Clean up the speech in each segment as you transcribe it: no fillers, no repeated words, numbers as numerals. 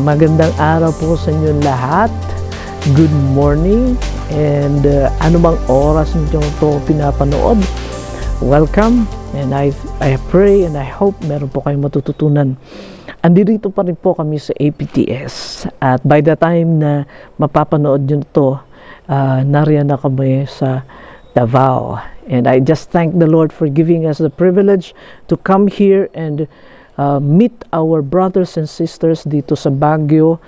Magandang araw po sa inyo lahat. Good morning. And anumang oras nyo ito pinapanood, welcome. And I pray and I hope meron po kayong matututunan. Andito pa rin po kami sa APTS. At by the time na mapapanood nyo ito, nariyan na kami sa Davao. And I just thank the Lord for giving us the privilege to come here and meet our brothers and sisters dito sa Baguio.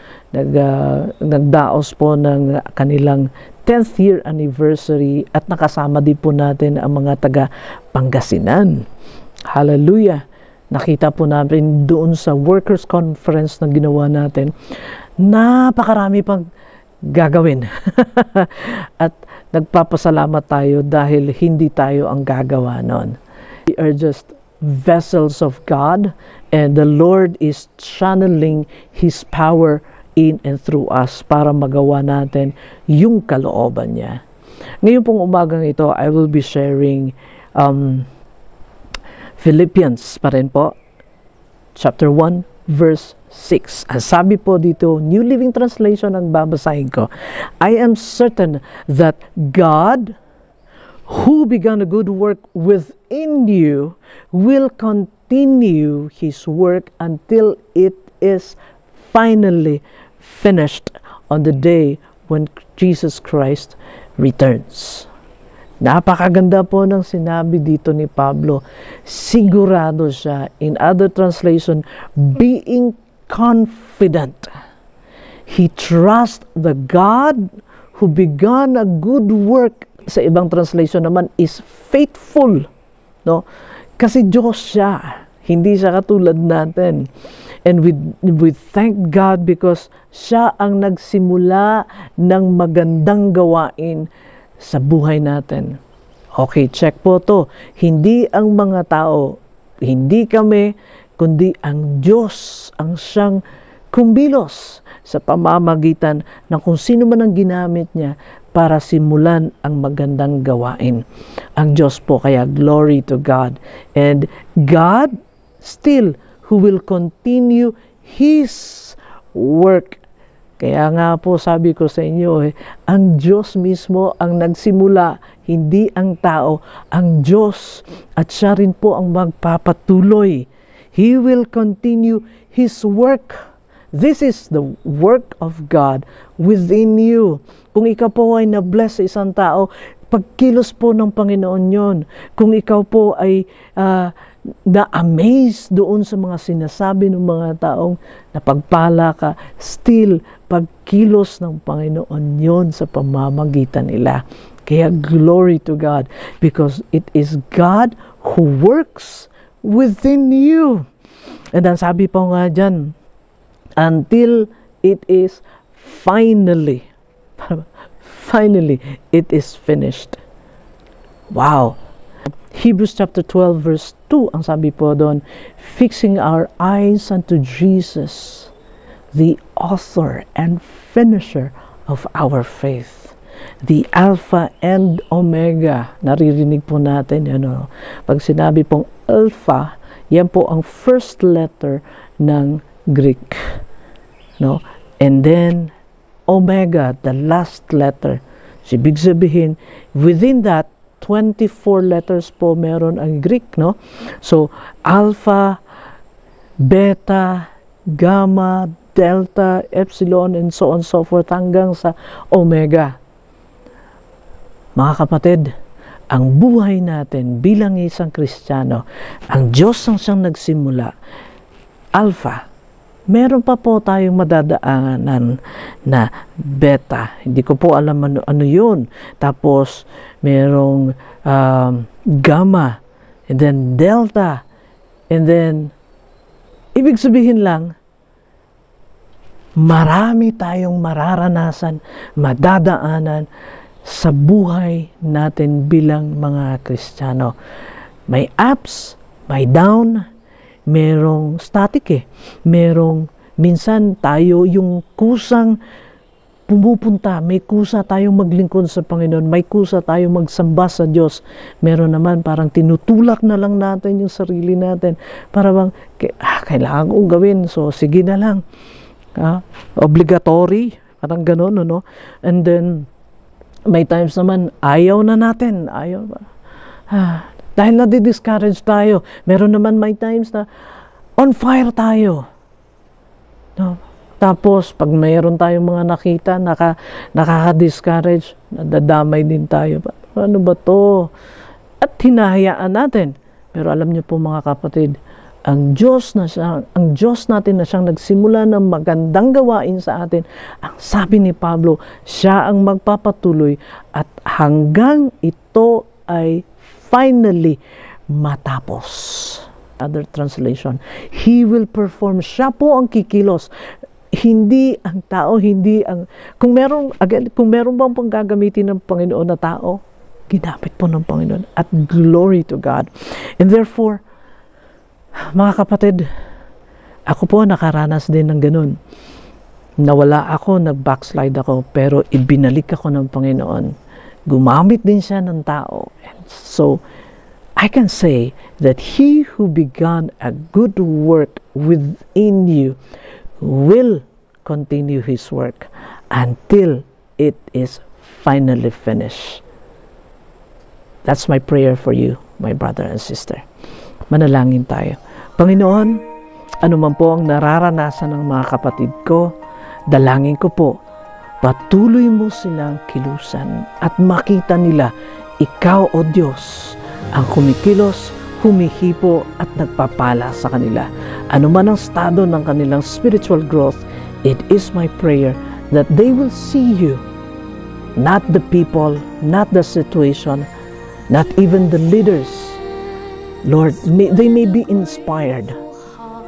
Nagdaos po ng kanilang 10th year anniversary at nakasama din po natin ang mga taga Pangasinan. Hallelujah! Nakita po natin doon sa workers conference na ginawa natin, napakarami pang gagawin. At nagpapasalamat tayo dahil hindi tayo ang gagawa nun. We are just vessels of God, and the Lord is channeling His power in and through us para magawa natin yung kalooban niya. Ngayon pong umagang ito, I will be sharing Philippians pa rin po, chapter 1, verse 6. Ang sabi po dito, New Living Translation ang babasahin ko. I am certain that God, who began a good work within you, will continue His work until it is finally finished on the day when Jesus Christ returns. Napakaganda po ng sinabi dito ni Pablo. Sigurado siya, in other translation, being confident. He trusts the God who began a good work. Sa ibang translation naman is faithful, no? Kasi Diyos siya, hindi siya katulad natin. And we thank God because siya ang nagsimula ng magandang gawain sa buhay natin. Okay, check po to. Hindi ang mga tao, hindi kami, kundi ang Diyos ang siyang kumilos sa pamamagitan ng kung sino man ang ginamit niya para simulan ang magandang gawain. Ang Diyos po, kaya glory to God. And God still who will continue His work. Kaya nga po sabi ko sa inyo, ang Diyos mismo ang nagsimula, hindi ang tao, ang Diyos. At siya rin po ang magpapatuloy. He will continue His work. This is the work of God within you. Kung ikaw po ay na-bless sa isang tao, pagkilos po ng Panginoon yon. Kung ikaw po ay na-amaze doon sa mga sinasabi ng mga taong napagpala ka, still, pagkilos ng Panginoon yon sa pamamagitan nila. Kaya glory to God, because it is God who works within you. And ang sabi po nga dyan, until it is finally it is finished. Wow! Hebrews chapter 12 verse 2, ang sabi po doon, fixing our eyes unto Jesus, the author and finisher of our faith. The Alpha and Omega. Naririnig po natin, pag sinabi pong Alpha, yan po ang first letter ng Greek, no? And then Omega, the last letter. So, ibig sabihin, within that 24 letters po meron ang Greek, no? So Alpha, Beta, Gamma, Delta, Epsilon, and so on so forth hanggang sa Omega. Mga kapatid, ang buhay natin bilang isang Kristiyano, ang Diyos ang siyang nagsimula. Alpha, meron pa po tayong madadaanan na beta. Hindi ko po alam ano yun. Tapos, merong gamma, and then delta, and then, ibig sabihin lang, marami tayong mararanasan, madadaanan sa buhay natin bilang mga Kristiyano. May ups, may down, merong static merong minsan tayo yung kusang pumupunta, may kusa tayong maglingkod sa Panginoon, may kusa tayong magsamba sa Diyos. Meron naman parang tinutulak na lang natin yung sarili natin. Para bang, kailangan kong gawin, so sige na lang. Obligatory, parang ganun, no? And then, may times naman, ayaw na natin. Ayaw ba? Dahil nadi-discourage tayo. Meron naman may times na on fire tayo. No? Tapos, pag mayroon tayong mga nakita, nakaka-discourage, nadadamay din tayo. Ano ba to? At hinahayaan natin. Pero alam niyo po mga kapatid, ang Diyos natin na siyang nagsimula ng magandang gawain sa atin, ang sabi ni Pablo, siya ang magpapatuloy at hanggang ito ay finally matapos. Other translation, He will perform. Siya po ang kikilos. Hindi ang tao, kung meron bang panggagamitin ng Panginoon na tao, ginamit po ng Panginoon. At glory to God. And therefore, mga kapatid, ako po nakaranas din ng ganun. Nawala ako, nag-backslide ako, pero ibinalik ako ng Panginoon. Gumamit din siya ng tao. And so, I can say that He who began a good work within you will continue His work until it is finally finished. That's my prayer for you, my brother and sister. Manalangin tayo. Panginoon, ano man po ang nararanasan ng mga kapatid ko, dalangin ko po, patuloy mo silang kilusan at makita nila, Ikaw, O Diyos, ang kumikilos, humihipo at nagpapala sa kanila. Ano man ang estado ng kanilang spiritual growth, it is my prayer that they will see you, not the people, not the situation, not even the leaders. Lord, they may be inspired,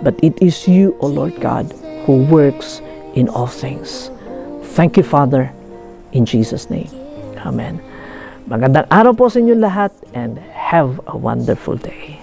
but it is you, O Lord God, who works in all things. Thank you, Father, in Jesus' name. Amen. Magandang araw po sa inyo lahat and have a wonderful day.